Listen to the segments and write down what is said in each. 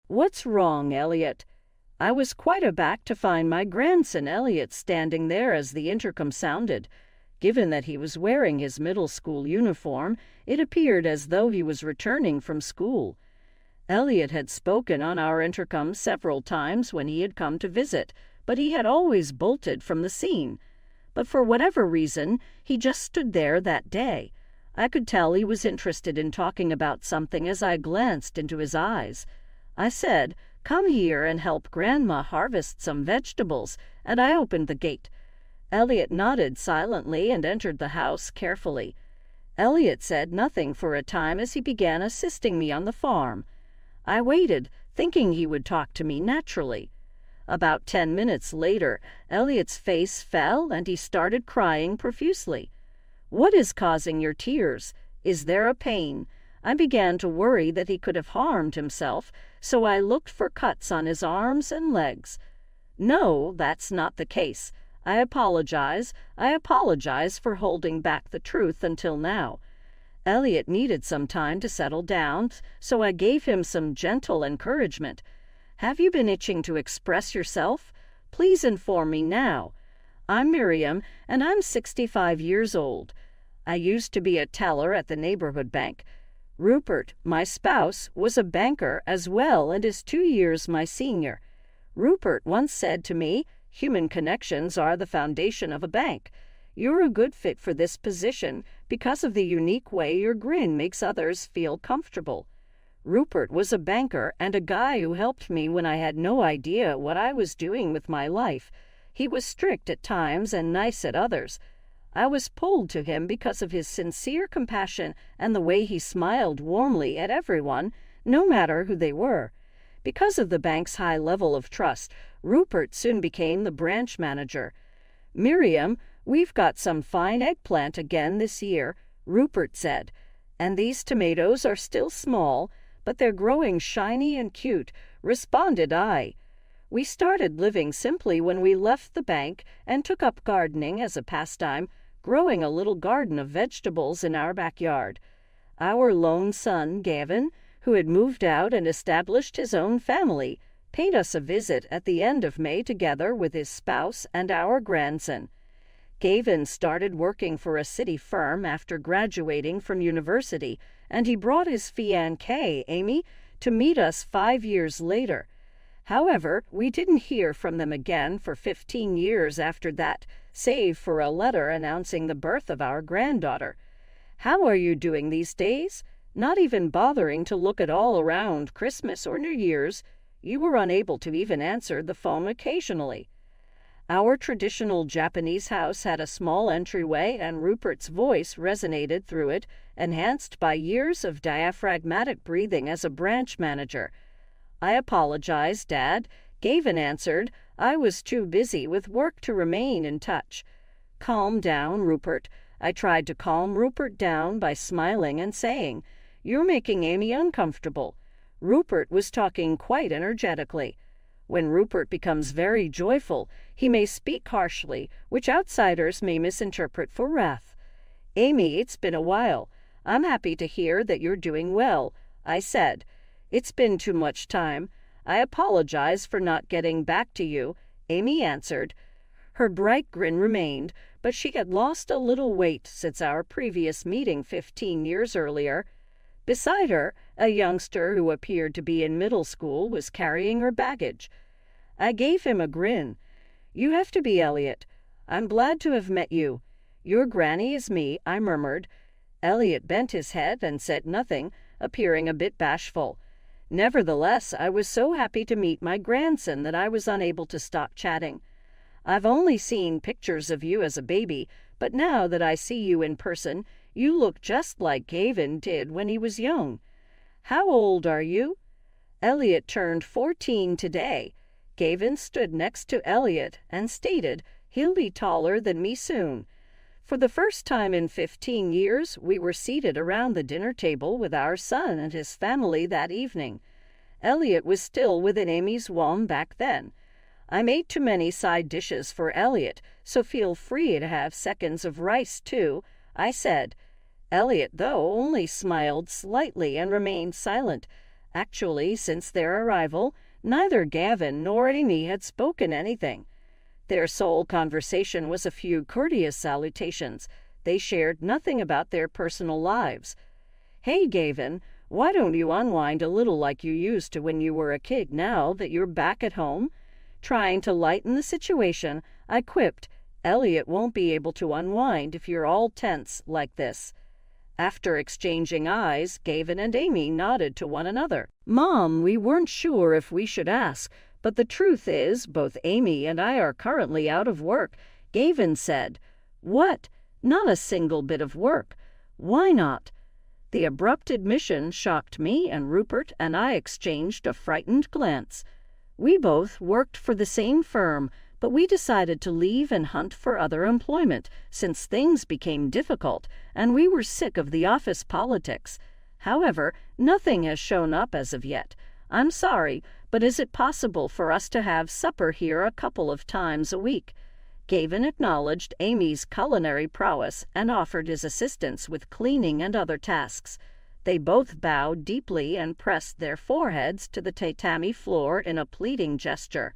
"What's wrong, Elliot?" I was quite aback to find my grandson Elliot standing there as the intercom sounded. Given that he was wearing his middle school uniform, it appeared as though he was returning from school. Elliot had spoken on our intercom several times when he had come to visit, but he had always bolted from the scene. But for whatever reason, he just stood there that day. I could tell he was interested in talking about something as I glanced into his eyes. I said, "Come here and help Grandma harvest some vegetables," and I opened the gate. Elliot nodded silently and entered the house carefully. Elliot said nothing for a time as he began assisting me on the farm. I waited, thinking he would talk to me naturally. About 10 minutes later, Elliot's face fell and he started crying profusely. "What is causing your tears? Is there a pain?" I began to worry that he could have harmed himself, so I looked for cuts on his arms and legs. "No, that's not the case. I apologize for holding back the truth until now." Elliot needed some time to settle down, so I gave him some gentle encouragement. "Have you been itching to express yourself? Please inform me now. I'm Miriam, and I'm 65 years old. I used to be a teller at the neighborhood bank. Rupert, my spouse, was a banker as well and is 2 years my senior. Rupert once said to me, 'Human connections are the foundation of a bank.' You're a good fit for this position because of the unique way your grin makes others feel comfortable. Rupert was a banker and a guy who helped me when I had no idea what I was doing with my life. He was strict at times and nice at others. I was pulled to him because of his sincere compassion and the way he smiled warmly at everyone, no matter who they were. Because of the bank's high level of trust, Rupert soon became the branch manager. 'Miriam, we've got some fine eggplant again this year,' Rupert said. 'And these tomatoes are still small, but they're growing shiny and cute,' responded I. We started living simply when we left the bank and took up gardening as a pastime, growing a little garden of vegetables in our backyard. Our lone son, Gavin, who had moved out and established his own family, paid us a visit at the end of May together with his spouse and our grandson. Gavin started working for a city firm after graduating from university, and he brought his fiancée, Amy, to meet us 5 years later. However, we didn't hear from them again for 15 years after that, save for a letter announcing the birth of our granddaughter. How are you doing these days? Not even bothering to look at all around Christmas or New Year's. You were unable to even answer the phone occasionally. Our traditional Japanese house had a small entryway, and Rupert's voice resonated through it, enhanced by years of diaphragmatic breathing as a branch manager. "I apologize, Dad," Gavin answered. "I was too busy with work to remain in touch." "Calm down, Rupert." I tried to calm Rupert down by smiling and saying, "You're making Amy uncomfortable." Rupert was talking quite energetically. When Rupert becomes very joyful, he may speak harshly, which outsiders may misinterpret for wrath. "Amy, it's been a while. I'm happy to hear that you're doing well," I said. "It's been too much time. I apologize for not getting back to you," Amy answered. Her bright grin remained, but she had lost a little weight since our previous meeting 15 years earlier. Beside her, a youngster who appeared to be in middle school was carrying her baggage. I gave him a grin. "You have to be Elliot. I'm glad to have met you." "Your granny is me," I murmured. Elliot bent his head and said nothing, appearing a bit bashful. Nevertheless, I was so happy to meet my grandson that I was unable to stop chatting. "I've only seen pictures of you as a baby, but now that I see you in person, you look just like Gavin did when he was young. How old are you?" Elliot turned 14 today. Gavin stood next to Elliot and stated, "He'll be taller than me soon." For the first time in 15 years, we were seated around the dinner table with our son and his family that evening. Elliot was still within Amy's womb back then. I made too many side dishes for Elliot, so feel free to have seconds of rice too, I said. Elliot, though, only smiled slightly and remained silent. Actually, since their arrival, neither Gavin nor Amy had spoken anything. Their sole conversation was a few courteous salutations. They shared nothing about their personal lives. "Hey, Gavin, why don't you unwind a little like you used to when you were a kid now that you're back at home?" Trying to lighten the situation, I quipped, "Elliot won't be able to unwind if you're all tense like this." After exchanging eyes, Gavin and Amy nodded to one another. "Mom, we weren't sure if we should ask, but the truth is both Amy and I are currently out of work," Gavin said. "What? Not a single bit of work? Why not?" The abrupt admission shocked me, and Rupert and I exchanged a frightened glance. We both worked for the same firm, but we decided to leave and hunt for other employment since things became difficult and we were sick of the office politics. However, nothing has shown up as of yet. I'm sorry, but is it possible for us to have supper here a couple of times a week? Gavin acknowledged Amy's culinary prowess and offered his assistance with cleaning and other tasks. They both bowed deeply and pressed their foreheads to the tatami floor in a pleading gesture.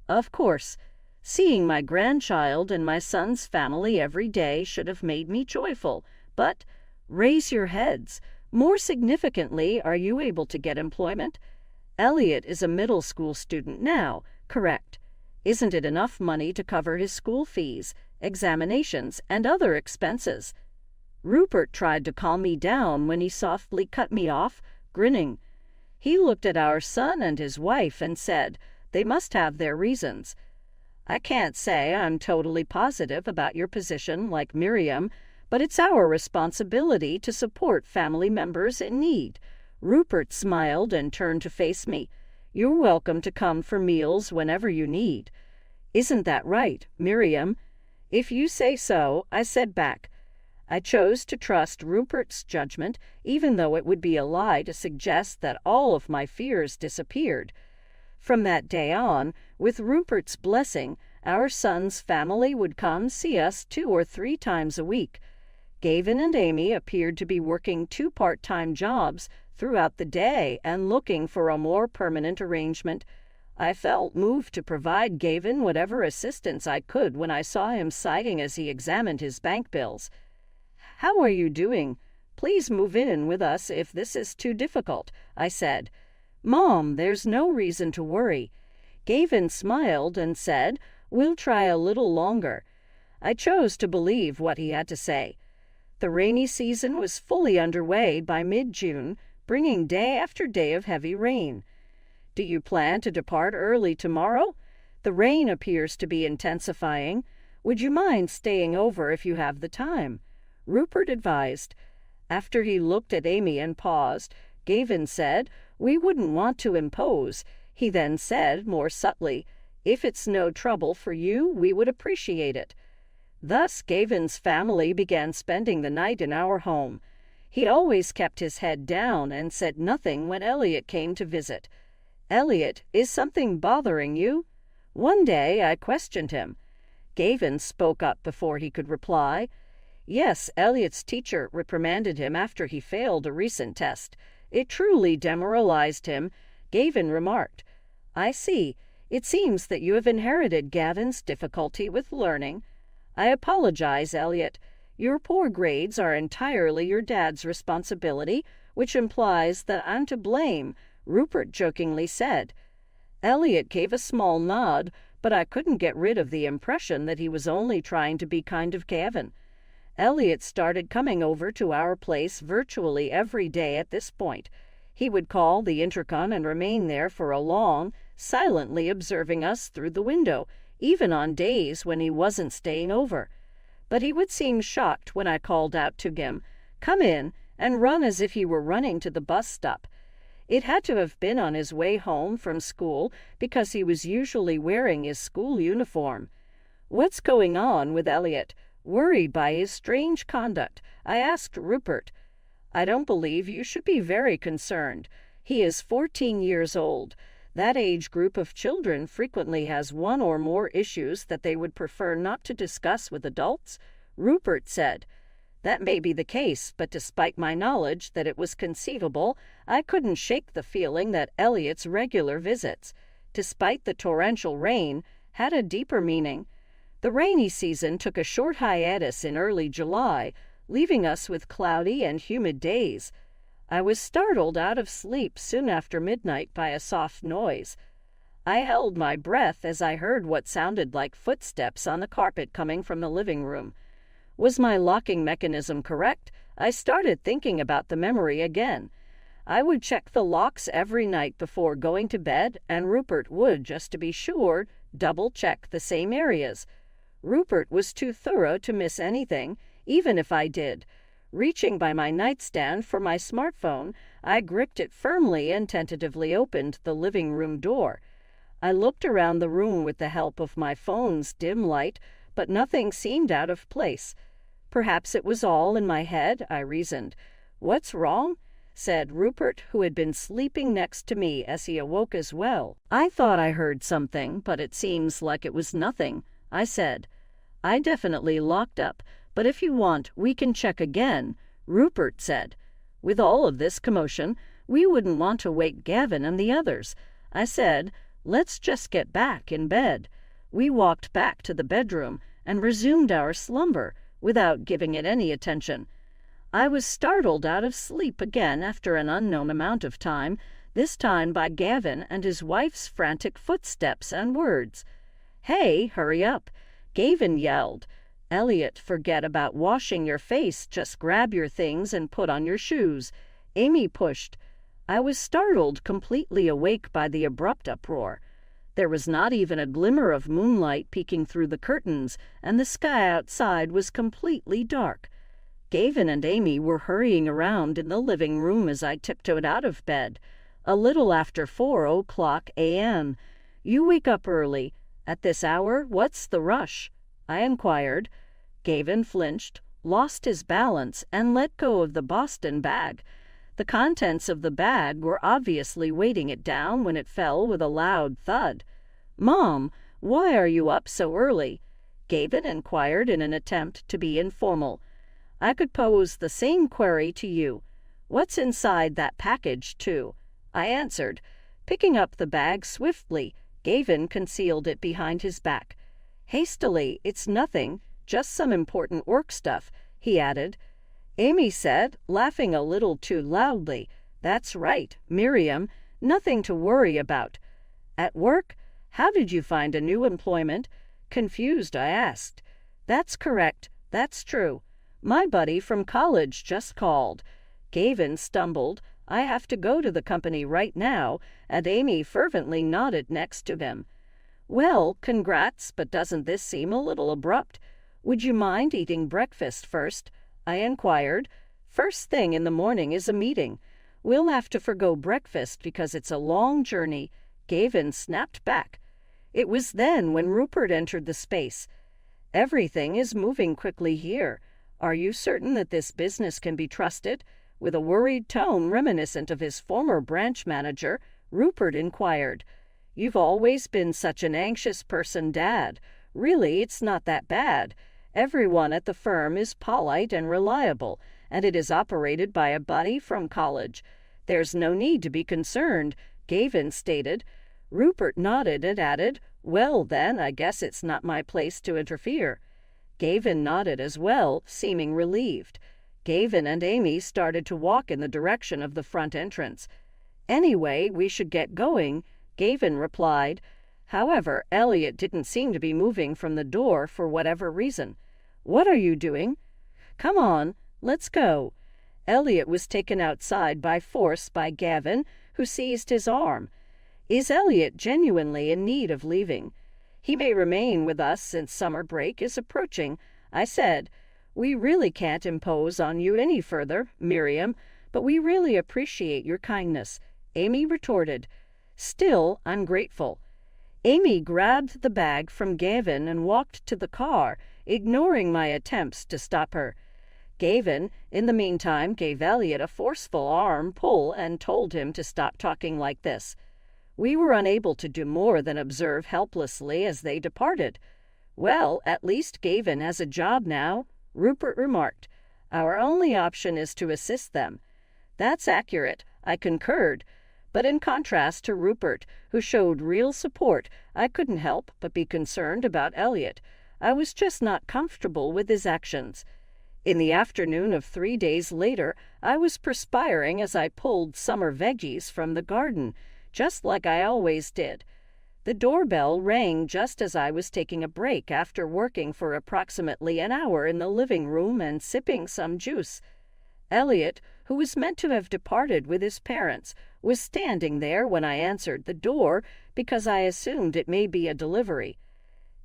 Of course, seeing my grandchild and my son's family every day should have made me joyful, but raise your heads. More significantly, are you able to get employment? Elliot is a middle school student now, correct? Isn't it enough money to cover his school fees, examinations, and other expenses? Rupert tried to calm me down when he softly cut me off, grinning. He looked at our son and his wife and said, "They must have their reasons." "I can't say I'm totally positive about your position like Miriam, but it's our responsibility to support family members in need." Rupert smiled and turned to face me. "You're welcome to come for meals whenever you need." "Isn't that right, Miriam?" "If you say so," I said back. I chose to trust Rupert's judgment, even though it would be a lie to suggest that all of my fears disappeared. From that day on, with Rupert's blessing, our son's family would come see us 2 or 3 times a week. Gavin and Amy appeared to be working 2 part-time jobs throughout the day and looking for a more permanent arrangement. I felt moved to provide Gavin whatever assistance I could when I saw him sighing as he examined his bank bills. "How are you doing? Please move in with us if this is too difficult," I said. "Mom, there's no reason to worry." Gavin smiled and said, "We'll try a little longer." I chose to believe what he had to say. The rainy season was fully underway by mid-June, bringing day after day of heavy rain. "Do you plan to depart early tomorrow? The rain appears to be intensifying. Would you mind staying over if you have the time?" Rupert advised. After he looked at Amy and paused, Gavin said, "We wouldn't want to impose." He then said, more subtly, "If it's no trouble for you, we would appreciate it." Thus Gavin's family began spending the night in our home. He always kept his head down and said nothing when Elliot came to visit. "Elliot, is something bothering you?" One day I questioned him. Gavin spoke up before he could reply. Yes, Elliot's teacher reprimanded him after he failed a recent test. It truly demoralized him. Gavin remarked, "I see. It seems that you have inherited Gavin's difficulty with learning." "I apologize, Elliot. Your poor grades are entirely your dad's responsibility, which implies that I'm to blame," Rupert jokingly said. Elliot gave a small nod, but I couldn't get rid of the impression that he was only trying to be kind of Gavin. Elliot started coming over to our place virtually every day at this point. He would call the intercom and remain there for a long, silently observing us through the window, even on days when he wasn't staying over. But he would seem shocked when I called out to him, "Come in," and run as if he were running to the bus stop. It had to have been on his way home from school because he was usually wearing his school uniform. "What's going on with Elliot?" Worried by his strange conduct, I asked Rupert. "I don't believe you should be very concerned. He is 14 years old. That age group of children frequently has 1 or more issues that they would prefer not to discuss with adults," Rupert said. That may be the case, but despite my knowledge that it was conceivable, I couldn't shake the feeling that Elliot's regular visits, despite the torrential rain, had a deeper meaning. The rainy season took a short hiatus in early July, leaving us with cloudy and humid days. I was startled out of sleep soon after midnight by a soft noise. I held my breath as I heard what sounded like footsteps on the carpet coming from the living room. Was my locking mechanism correct? I started thinking about the memory again. I would check the locks every night before going to bed, and Rupert would, just to be sure, double-check the same areas. Rupert was too thorough to miss anything, even if I did. Reaching by my nightstand for my smartphone, I gripped it firmly and tentatively opened the living room door. I looked around the room with the help of my phone's dim light, but nothing seemed out of place. Perhaps it was all in my head, I reasoned. "What's wrong?" said Rupert, who had been sleeping next to me as he awoke as well. "I thought I heard something, but it seems like it was nothing," I said. "I definitely locked up, but if you want, we can check again," Rupert said. "With all of this commotion, we wouldn't want to wake Gavin and the others." I said, "Let's just get back in bed." We walked back to the bedroom and resumed our slumber without giving it any attention. I was startled out of sleep again after an unknown amount of time, this time by Gavin and his wife's frantic footsteps and words. "Hey, hurry up," Gavin yelled. "Elliot, forget about washing your face. Just grab your things and put on your shoes." Amy pushed. I was startled, completely awake by the abrupt uproar. There was not even a glimmer of moonlight peeking through the curtains, and the sky outside was completely dark. Gavin and Amy were hurrying around in the living room as I tiptoed out of bed. A little after 4:00 a.m. "You wake up early. At this hour, what's the rush?" I inquired. Gavin flinched, lost his balance, and let go of the Boston bag. The contents of the bag were obviously weighting it down when it fell with a loud thud. "Mom, why are you up so early?" Gavin inquired in an attempt to be informal. I could pose the same query to you. "What's inside that package, too?" I answered. Picking up the bag swiftly, Gavin concealed it behind his back. Hastily, "It's nothing, just some important work stuff," he added. Amy said, laughing a little too loudly, "That's right, Miriam, nothing to worry about." "At work? How did you find a new employment?" Confused, I asked. "That's correct, that's true. My buddy from college just called." Gavin stumbled. "I have to go to the company right now," and Amy fervently nodded next to him. "Well, congrats, but doesn't this seem a little abrupt? Would you mind eating breakfast first?" I inquired. "First thing in the morning is a meeting. We'll have to forgo breakfast because it's a long journey." Gavin snapped back. It was then when Rupert entered the space. "Everything is moving quickly here. Are you certain that this business can be trusted?" With a worried tone reminiscent of his former branch manager, Rupert inquired. "You've always been such an anxious person, Dad. Really, it's not that bad. Everyone at the firm is polite and reliable, and it is operated by a buddy from college. There's no need to be concerned," Gavin stated. Rupert nodded and added, "Well, then, I guess it's not my place to interfere." Gavin nodded as well, seeming relieved. Gavin and Amy started to walk in the direction of the front entrance. "Anyway, we should get going," Gavin replied. However, Elliot didn't seem to be moving from the door for whatever reason. "What are you doing?" "Come on, let's go." Elliot was taken outside by force by Gavin, who seized his arm. "Is Elliot genuinely in need of leaving?" "He may remain with us since summer break is approaching," I said. "We really can't impose on you any further, Miriam, but we really appreciate your kindness," Amy retorted. "Still, I'm grateful." Amy grabbed the bag from Gavin and walked to the car, ignoring my attempts to stop her. Gavin, in the meantime, gave Elliot a forceful arm pull and told him to stop talking like this. We were unable to do more than observe helplessly as they departed. "Well, at least Gavin has a job now," Rupert remarked. Our only option is to assist them." "That's accurate," I concurred. But in contrast to Rupert, who showed real support, I couldn't help but be concerned about Elliot. I was just not comfortable with his actions. In the afternoon of 3 days later, I was perspiring as I pulled summer veggies from the garden, just like I always did. The doorbell rang just as I was taking a break after working for approximately an hour in the living room and sipping some juice. Elliot, who was meant to have departed with his parents, was standing there when I answered the door because I assumed it may be a delivery.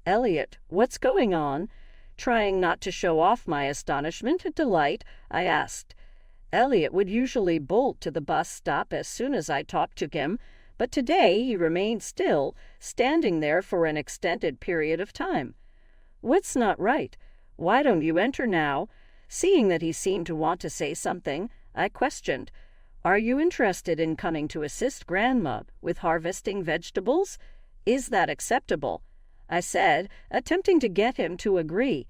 "Elliot, what's going on?" Trying not to show off my astonishment and delight, I asked. Elliot would usually bolt to the bus stop as soon as I talked to him, but today he remained still, standing there for an extended period of time. "What's not right? Why don't you enter now?" Seeing that he seemed to want to say something, I questioned. "Are you interested in coming to assist Grandma with harvesting vegetables? Is that acceptable?" I said, attempting to get him to agree.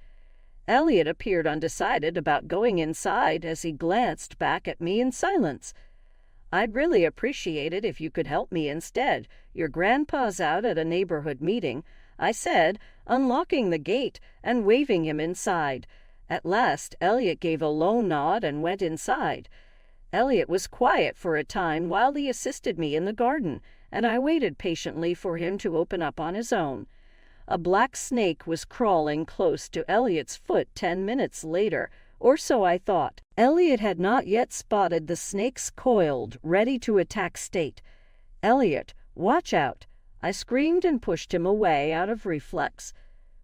Elliot appeared undecided about going inside as he glanced back at me in silence. "I'd really appreciate it if you could help me instead. Your grandpa's out at a neighborhood meeting," I said, unlocking the gate and waving him inside. At last, Elliot gave a low nod and went inside. Elliot was quiet for a time while he assisted me in the garden, and I waited patiently for him to open up on his own. A black snake was crawling close to Elliot's foot 10 minutes later, or so I thought. Elliot had not yet spotted the snake's coiled, ready-to-attack state. "Elliot, watch out!" I screamed and pushed him away out of reflex.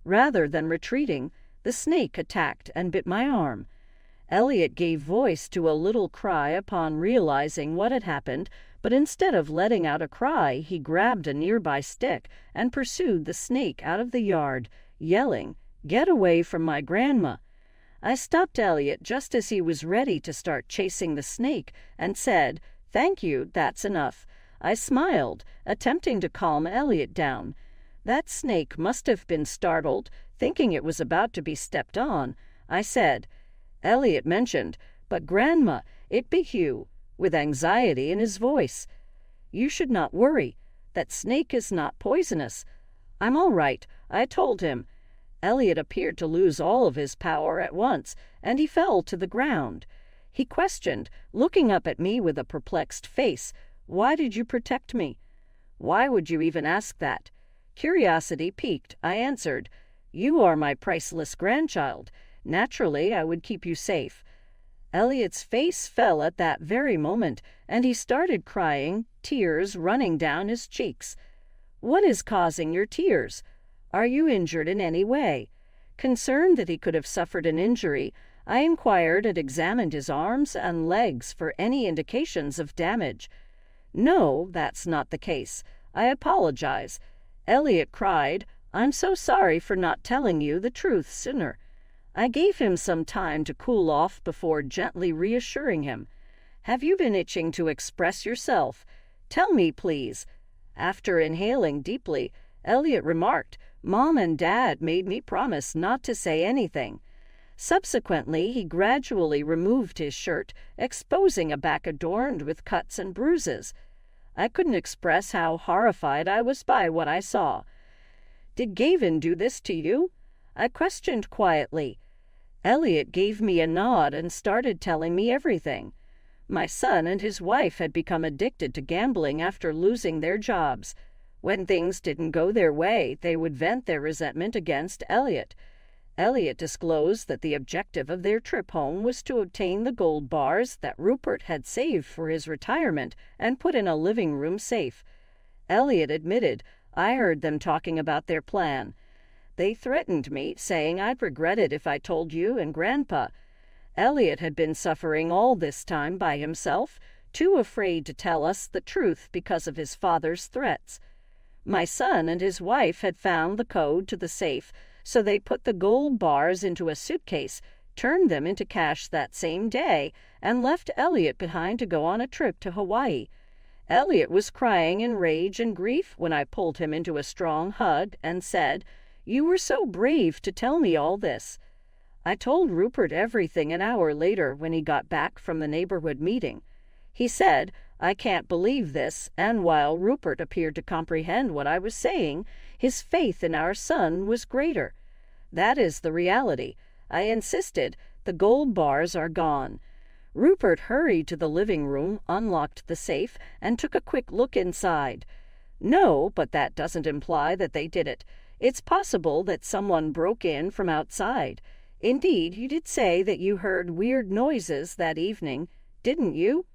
Rather than retreating, the snake attacked and bit my arm. Elliot gave voice to a little cry upon realizing what had happened, but instead of letting out a cry, he grabbed a nearby stick and pursued the snake out of the yard, yelling, "Get away from my grandma!" I stopped Elliot just as he was ready to start chasing the snake and said, "Thank you, that's enough." I smiled, attempting to calm Elliot down. That snake must have been startled, thinking it was about to be stepped on. I said, "Elliot mentioned, but Grandma, it bit you," with anxiety in his voice. "You should not worry. That snake is not poisonous." "I'm all right," I told him. Elliot appeared to lose all of his power at once, and he fell to the ground. He questioned, looking up at me with a perplexed face, "Why did you protect me?" "Why would you even ask that?" Curiosity piqued, I answered. "You are my priceless grandchild. Naturally, I would keep you safe." Elliot's face fell at that very moment, and he started crying, tears running down his cheeks. "What is causing your tears? Are you injured in any way?" Concerned that he could have suffered an injury, I inquired and examined his arms and legs for any indications of damage. "No, that's not the case. I apologize." Elliot cried, "I'm so sorry for not telling you the truth sooner." I gave him some time to cool off before gently reassuring him. "Have you been itching to express yourself? Tell me, please." After inhaling deeply, Elliot remarked, "Mom and Dad made me promise not to say anything." Subsequently, he gradually removed his shirt, exposing a back adorned with cuts and bruises. I couldn't express how horrified I was by what I saw. "Did Gavin do this to you?" I questioned quietly. Elliot gave me a nod and started telling me everything. My son and his wife had become addicted to gambling after losing their jobs. When things didn't go their way, they would vent their resentment against Elliot. Elliot disclosed that the objective of their trip home was to obtain the gold bars that Rupert had saved for his retirement and put in a living room safe. Elliot admitted, "I heard them talking about their plan. They threatened me, saying I'd regret it if I told you and Grandpa." Elliot had been suffering all this time by himself, too afraid to tell us the truth because of his father's threats. My son and his wife had found the code to the safe, so they put the gold bars into a suitcase, turned them into cash that same day, and left Elliot behind to go on a trip to Hawaii. Elliot was crying in rage and grief when I pulled him into a strong hug and said, "You were so brave to tell me all this." I told Rupert everything an hour later when he got back from the neighborhood meeting. He said, "I can't believe this," and while Rupert appeared to comprehend what I was saying, his faith in our son was greater. "That is the reality," I insisted. "The gold bars are gone." Rupert hurried to the living room, unlocked the safe, and took a quick look inside. "No, but that doesn't imply that they did it. It's possible that someone broke in from outside. Indeed, you did say that you heard weird noises that evening, didn't you?"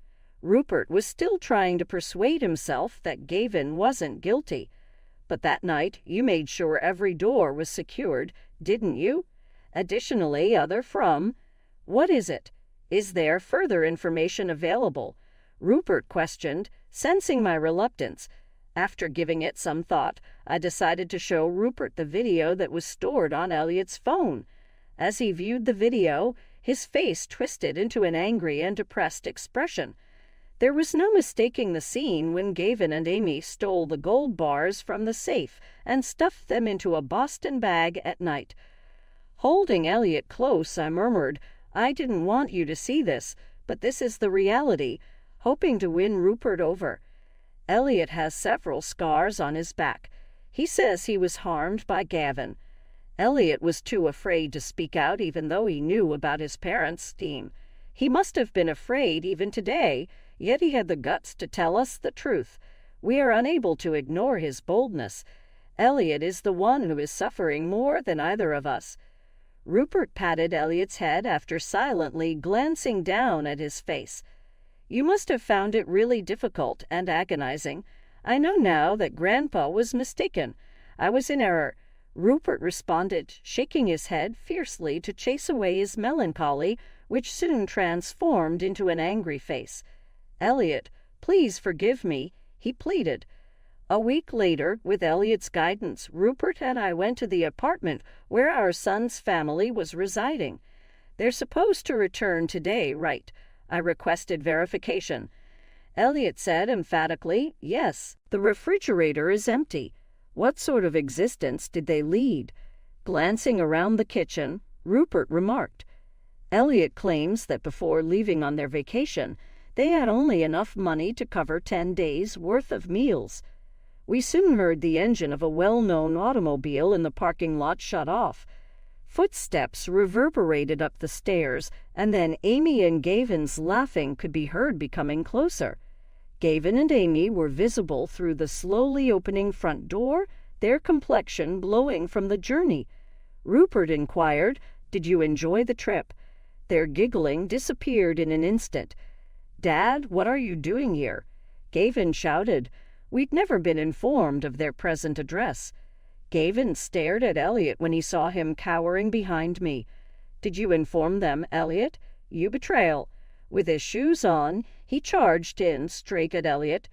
Rupert was still trying to persuade himself that Gavin wasn't guilty. "But that night you made sure every door was secured, didn't you? Additionally, What is it? Is there further information available?" Rupert questioned, sensing my reluctance. After giving it some thought, I decided to show Rupert the video that was stored on Elliot's phone. As he viewed the video, his face twisted into an angry and depressed expression. There was no mistaking the scene when Gavin and Amy stole the gold bars from the safe and stuffed them into a Boston bag at night. Holding Elliot close, I murmured, "I didn't want you to see this, but this is the reality," hoping to win Rupert over. Elliot has several scars on his back. He says he was harmed by Gavin. Elliot was too afraid to speak out even though he knew about his parents' team. He must have been afraid even today, yet he had the guts to tell us the truth. We are unable to ignore his boldness. Elliot is the one who is suffering more than either of us. Rupert patted Elliot's head after silently glancing down at his face. "You must have found it really difficult and agonizing. I know now that Grandpa was mistaken. I was in error." Rupert responded, shaking his head fiercely to chase away his melancholy, which soon transformed into an angry face. "Elliot, please forgive me," he pleaded. A week later, with Elliot's guidance, Rupert and I went to the apartment where our son's family was residing. "They're supposed to return today, right?" I requested verification. Elliot said emphatically, "Yes, the refrigerator is empty." What sort of existence did they lead? Glancing around the kitchen, Rupert remarked, "Elliot claims that before leaving on their vacation, they had only enough money to cover 10 days' worth of meals." We soon heard the engine of a well-known automobile in the parking lot shut off. Footsteps reverberated up the stairs, and then Amy and Gavin's laughing could be heard becoming closer. Gavin and Amy were visible through the slowly opening front door, their complexion glowing from the journey. Rupert inquired, "Did you enjoy the trip?" Their giggling disappeared in an instant. "Dad, what are you doing here?" Gavin shouted. We'd never been informed of their present address. Gavin stared at Elliot when he saw him cowering behind me. "Did you inform them, Elliot? You betrayal." With his shoes on, he charged in straight at Elliot.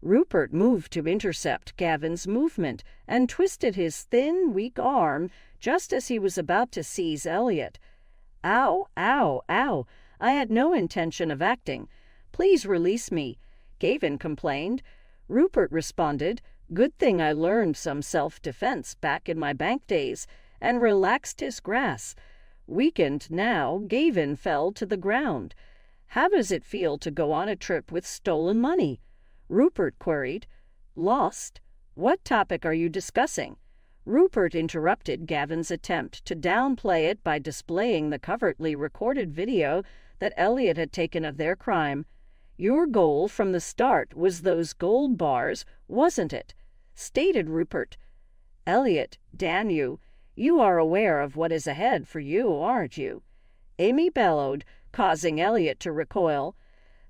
Rupert moved to intercept Gavin's movement and twisted his thin, weak arm just as he was about to seize Elliot. "Ow, ow, ow. I had no intention of acting. Please release me," Gavin complained. Rupert responded, "Good thing I learned some self-defense back in my bank days," and relaxed his grasp. Weakened now, Gavin fell to the ground. "How does it feel to go on a trip with stolen money?" Rupert queried. "Lost? What topic are you discussing?" Rupert interrupted Gavin's attempt to downplay it by displaying the covertly recorded video that Elliot had taken of their crime. "Your goal from the start was those gold bars, wasn't it?" stated Rupert. "Elliot, damn you, you are aware of what is ahead for you, aren't you?" Amy bellowed, causing Elliot to recoil.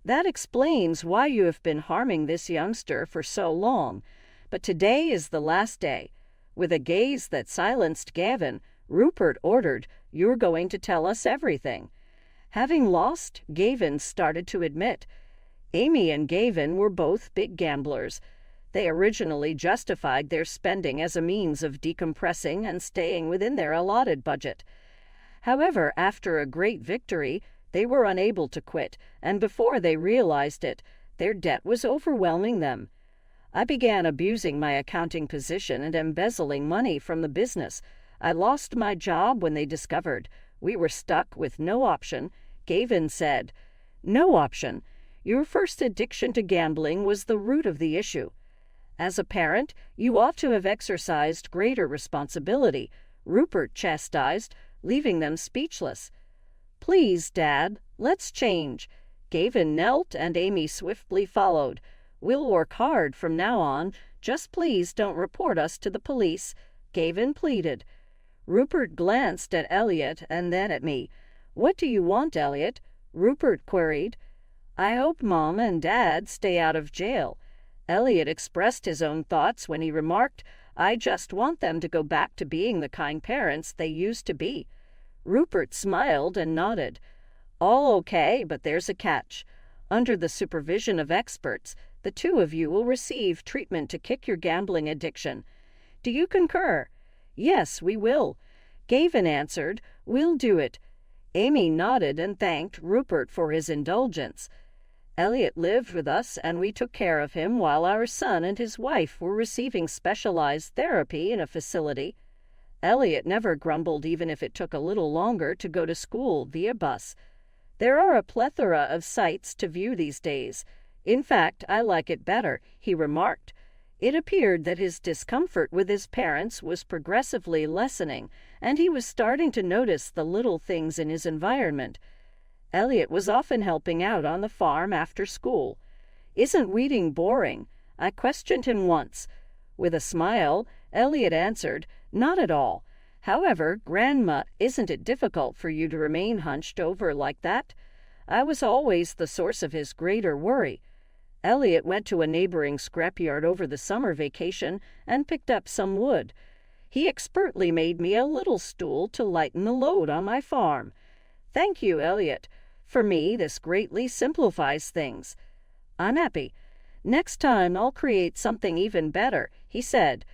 "That explains why you have been harming this youngster for so long. But today is the last day." With a gaze that silenced Gavin, Rupert ordered, "You're going to tell us everything." Having lost, Gavin started to admit. Amy and Gavin were both big gamblers. They originally justified their spending as a means of decompressing and staying within their allotted budget. However, after a great victory, they were unable to quit, and before they realized it, their debt was overwhelming them. I began abusing my accounting position and embezzling money from the business. I lost my job when they discovered. We were stuck with no option. Gavin said, "No option. Your first addiction to gambling was the root of the issue. As a parent, you ought to have exercised greater responsibility," Rupert chastised, leaving them speechless. "Please, Dad, let's change." Gavin knelt and Amy swiftly followed. "We'll work hard from now on. Just please don't report us to the police," Gavin pleaded. Rupert glanced at Elliot and then at me. "What do you want, Elliot?" Rupert queried. "I hope Mom and Dad stay out of jail." Elliot expressed his own thoughts when he remarked, "I just want them to go back to being the kind parents they used to be." Rupert smiled and nodded. "All okay, but there's a catch. Under the supervision of experts, the two of you will receive treatment to kick your gambling addiction. Do you concur?" "Yes, we will." Gavin answered, "We'll do it." Amy nodded and thanked Rupert for his indulgence. Elliot lived with us and we took care of him while our son and his wife were receiving specialized therapy in a facility. Elliot never grumbled even if it took a little longer to go to school via bus. There are a plethora of sights to view these days. "In fact, I like it better," he remarked. It appeared that his discomfort with his parents was progressively lessening, and he was starting to notice the little things in his environment. Elliot was often helping out on the farm after school. "Isn't weeding boring?" I questioned him once. With a smile, Elliot answered, "Not at all. However, Grandma, isn't it difficult for you to remain hunched over like that?" I was always the source of his greater worry. Elliot went to a neighboring scrapyard over the summer vacation and picked up some wood. He expertly made me a little stool to lighten the load on my farm. "Thank you, Elliot. For me, this greatly simplifies things." "I'm happy. Next time I'll create something even better," he said.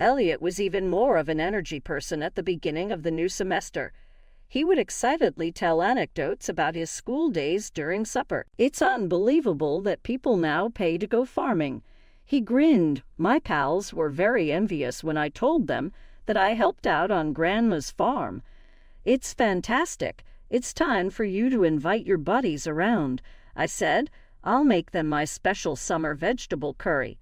Elliot was even more of an energy person at the beginning of the new semester. He would excitedly tell anecdotes about his school days during supper. "It's unbelievable that people now pay to go farming." He grinned. "My pals were very envious when I told them that I helped out on Grandma's farm." "It's fantastic. It's time for you to invite your buddies around," I said. "I'll make them my special summer vegetable curry."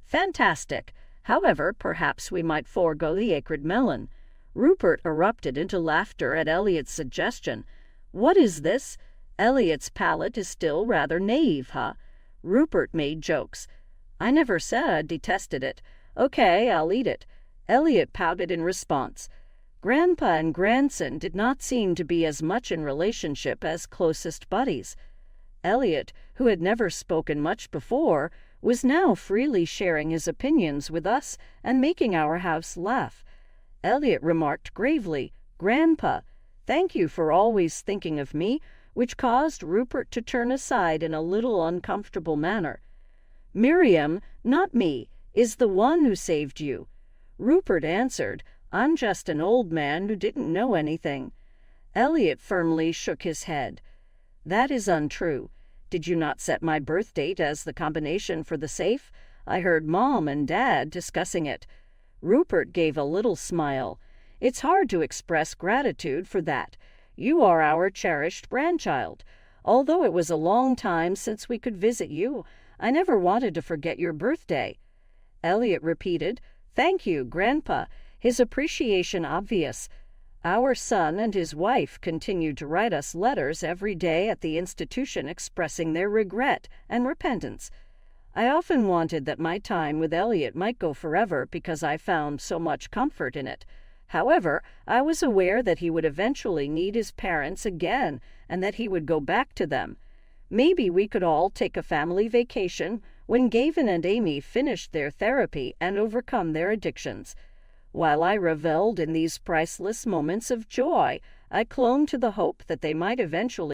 "Fantastic. However, perhaps we might forego the acrid melon." Rupert erupted into laughter at Elliot's suggestion. "What is this? Elliot's palate is still rather naive, huh?" Rupert made jokes. "I never said I detested it. Okay, I'll eat it." Elliot pouted in response. Grandpa and grandson did not seem to be as much in relationship as closest buddies. Elliot, who had never spoken much before, was now freely sharing his opinions with us and making our house laugh. Elliot remarked gravely, "Grandpa, thank you for always thinking of me," which caused Rupert to turn aside in a little uncomfortable manner. "Miriam, not me, is the one who saved you." Rupert answered, "I'm just an old man who didn't know anything." Elliot firmly shook his head. "That is untrue. Did you not set my birth date as the combination for the safe? I heard Mom and Dad discussing it." Rupert gave a little smile. "It's hard to express gratitude for that. You are our cherished grandchild. Although it was a long time since we could visit you, I never wanted to forget your birthday." Elliot repeated, "Thank you, Grandpa," his appreciation obvious. Our son and his wife continued to write us letters every day at the institution expressing their regret and repentance. I often wanted that my time with Elliot might go forever because I found so much comfort in it. However, I was aware that he would eventually need his parents again and that he would go back to them. Maybe we could all take a family vacation when Gavin and Amy finished their therapy and overcome their addictions. While I reveled in these priceless moments of joy, I clung to the hope that they might eventually